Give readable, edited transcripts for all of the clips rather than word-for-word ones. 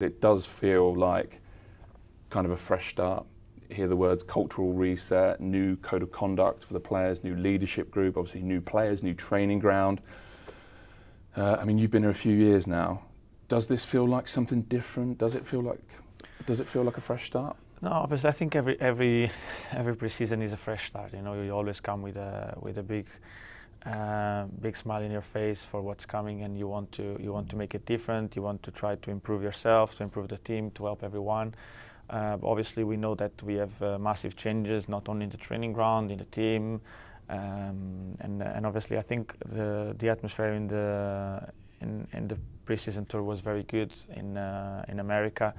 It does feel like kind of a fresh start. Hear the words cultural reset, new code of conduct for the players, new leadership group, obviously new players, new training ground. I mean, you've been here a few years now. Does this feel like something different? Does it feel like a fresh start? No, obviously, I think every pre-season is a fresh start. You know, you always come with a big smile in your face for what's coming, and you want to make it different. You want to try to improve yourself, to improve the team, to help everyone. Obviously, we know that we have massive changes, not only in the training ground, in the team, and obviously, I think the atmosphere in the preseason tour was very good in America.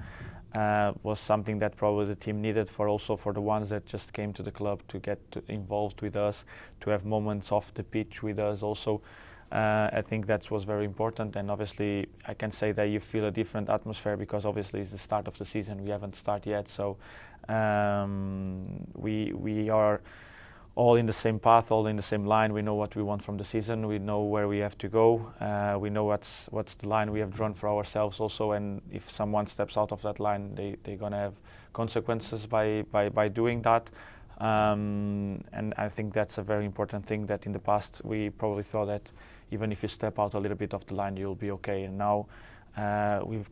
Was something that probably the team needed also for the ones that just came to the club to get involved with us, to have moments off the pitch with us also. I think that was very important, and obviously I can say that you feel a different atmosphere because obviously it's the start of the season. We haven't started yet, so we are all in the same path, all in the same line. We know what we want from the season. We know where we have to go. We know what's the line we have drawn for ourselves also. And if someone steps out of that line, they're gonna have consequences by doing that. And I think that's a very important thing that in the past we probably thought that even if you step out a little bit of the line, you'll be okay. And now we've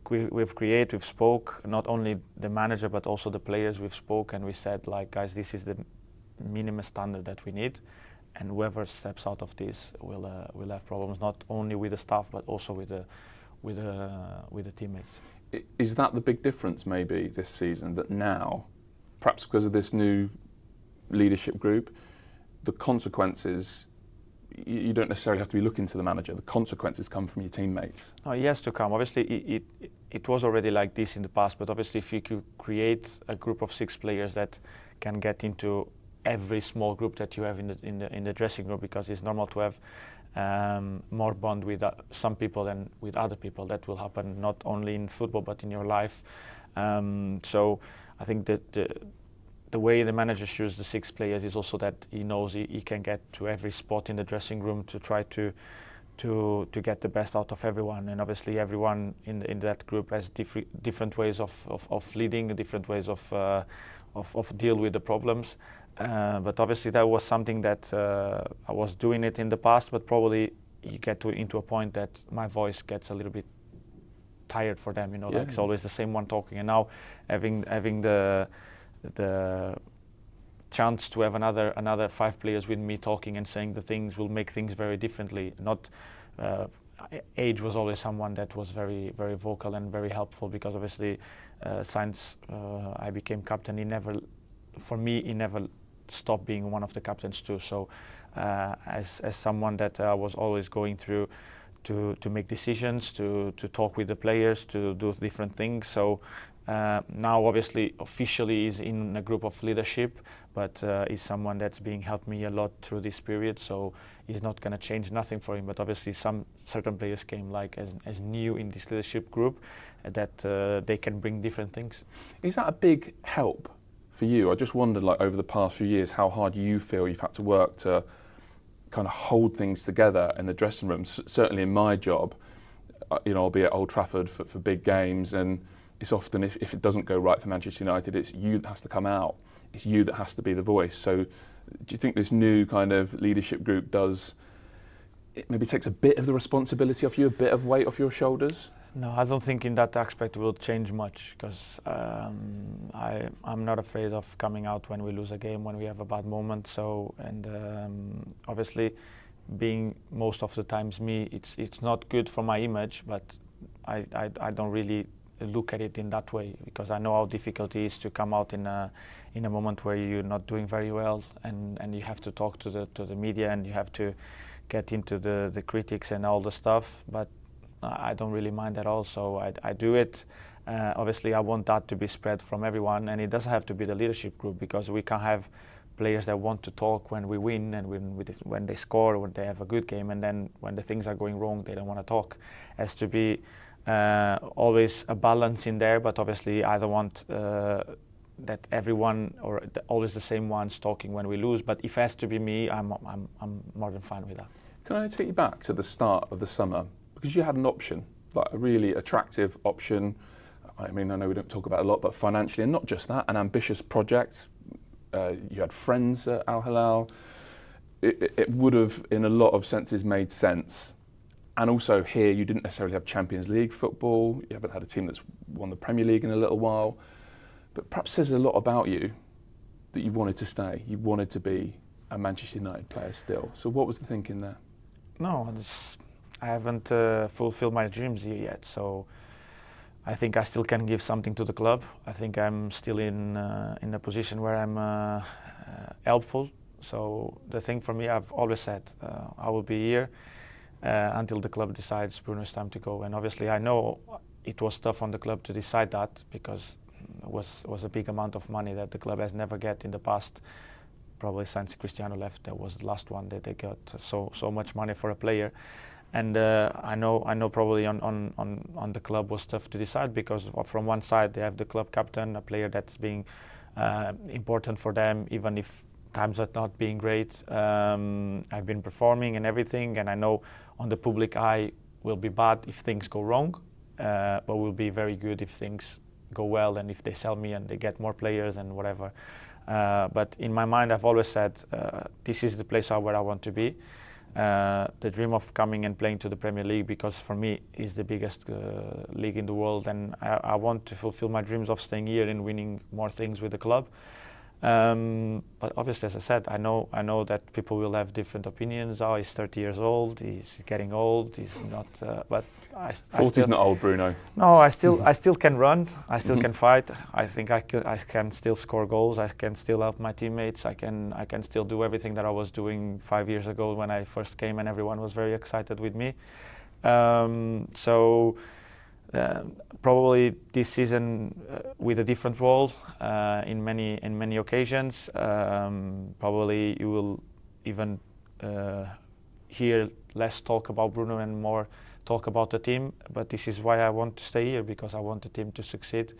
spoke, not only the manager but also the players. We've spoke and we said, like, guys, this is the minimum standard that we need, and whoever steps out of this will have problems, not only with the staff but also with the teammates. Is that the big difference maybe this season, that now, perhaps because of this new leadership group, the consequences, you don't necessarily have to be looking to the manager, the consequences come from your teammates? No, it has to come. Obviously it was already like this in the past, but obviously if you could create a group of 6 players that can get into every small group that you have in the dressing room, because it's normal to have more bond with some people than with other people. That will happen not only in football but in your life. So I think that the way the manager chooses the 6 players is also that he knows he can get to every spot in the dressing room to try to get the best out of everyone. And obviously everyone in that group has different ways of leading, different ways of deal with the problems. But obviously that was something that I was doing it in the past, but probably you get into a point that my voice gets a little bit tired for them, you know, like it's always the same one talking. And now having the chance to have another 5 players with me talking and saying the things will make things very differently. Not Age was always someone that was very, very vocal and very helpful, because obviously since I became captain, he never stopped being one of the captains too. So as someone that was always going through to make decisions, to talk with the players, to do different things. So now obviously officially is in a group of leadership, but is someone that's being helped me a lot through this period. So he's not going to change nothing for him, but obviously certain players came like as new in this leadership group, that they can bring different things. Is that a big help for you? I just wondered, like, over the past few years, how hard you feel you've had to work to kind of hold things together in the dressing room. Certainly in my job, you know, I'll be at Old Trafford for big games, and it's often, if it doesn't go right for Manchester United, it's you that has to come out. It's you that has to be the voice. So do you think this new kind of leadership group it maybe takes a bit of the responsibility off you, a bit of weight off your shoulders? No, I don't think in that aspect will change much, because I'm not afraid of coming out when we lose a game, when we have a bad moment. So, and obviously being most of the times me, it's not good for my image, but I don't really look at it in that way, because I know how difficult it is to come out in a moment where you're not doing very well, and you have to talk to the media, and you have to get into the critics and all the stuff. But I don't really mind at all, so I do it. Obviously I want that to be spread from everyone, and it doesn't have to be the leadership group, because we can have players that want to talk when we win, and when they score, when they have a good game, and then when the things are going wrong, they don't want to talk. It has to be always a balance in there, but obviously I don't want that everyone or always the same ones talking when we lose. But if it has to be me, I'm more than fine with that. Can I take you back to the start of the summer? Because you had an option, like a really attractive option. I mean, I know we don't talk about it a lot, but financially, and not just that, an ambitious project. You had friends at Al Hilal. It would have, in a lot of senses, made sense. And also here, you didn't necessarily have Champions League football. You haven't had a team that's won the Premier League in a little while. But perhaps says a lot about you that you wanted to stay. You wanted to be a Manchester United player still. So what was the thinking there? No, I haven't fulfilled my dreams here yet. So I think I still can give something to the club. I think I'm still in a position where I'm helpful. So the thing for me, I've always said, I will be here until the club decides, Bruno, it's time to go. And obviously I know it was tough on the club to decide that, because it was a big amount of money that the club has never get in the past. Probably since Cristiano left, that was the last one that they got so much money for a player. And I know probably on the club was tough to decide, because from one side they have the club captain, a player that's being important for them, even if times are not being great. I've been performing and everything, and I know on the public eye will be bad if things go wrong, but will be very good if things go well, and if they sell me and they get more players and whatever. But in my mind, I've always said this is the place where I want to be. The dream of coming and playing to the Premier League, because for me is the biggest league in the world, and I want to fulfill my dreams of staying here and winning more things with the club. But obviously, as I said, I know that people will have different opinions. Oh, he's 30 years old. He's getting old. He's not. But 40's not old, Bruno. No, I still can run. I still can fight. I think I can still score goals. I can still help my teammates. I can still do everything that I was doing 5 years ago when I first came, and everyone was very excited with me. Probably this season with a different role in many occasions. Probably you will even hear less talk about Bruno and more talk about the team. But this is why I want to stay here, because I want the team to succeed.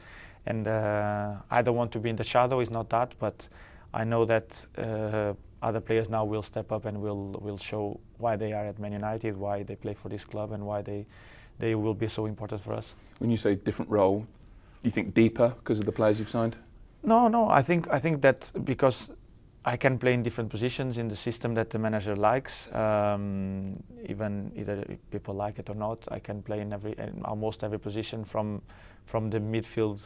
And I don't want to be in the shadow. It's not that, but I know that other players now will step up and will show why they are at Man United, why they play for this club, and why they will be so important for us. When you say different role, you think deeper because of the players you've signed? No. I think that because I can play in different positions in the system that the manager likes. Even either if people like it or not, I can play in almost every position from the midfield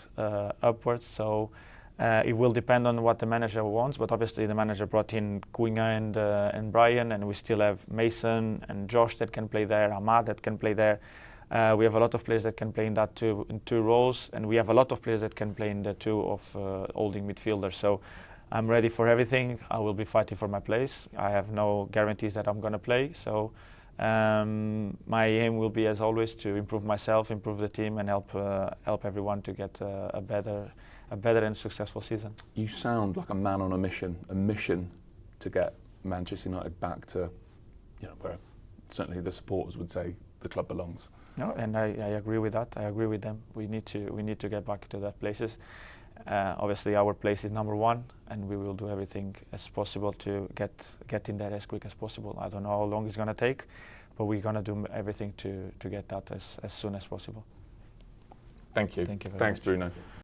upwards. So it will depend on what the manager wants. But obviously the manager brought in Cunha and Brian, and we still have Mason and Josh that can play there, Ahmad that can play there. We have a lot of players that can play in two roles, and we have a lot of players that can play in the two of holding midfielders. So I'm ready for everything. I will be fighting for my place. I have no guarantees that I'm going to play. So my aim will be, as always, to improve myself, improve the team, and help everyone to get a better and successful season. You sound like a man on a mission to get Manchester United back to, where certainly the supporters would say the club belongs. No, and I agree with that. I agree with them. We need to get back to that places. Obviously, our place is number one, and we will do everything as possible to get in there as quick as possible. I don't know how long it's going to take, but we're going to do everything to get that as soon as possible. Thank you. Thank you very Thanks, much. Bruno.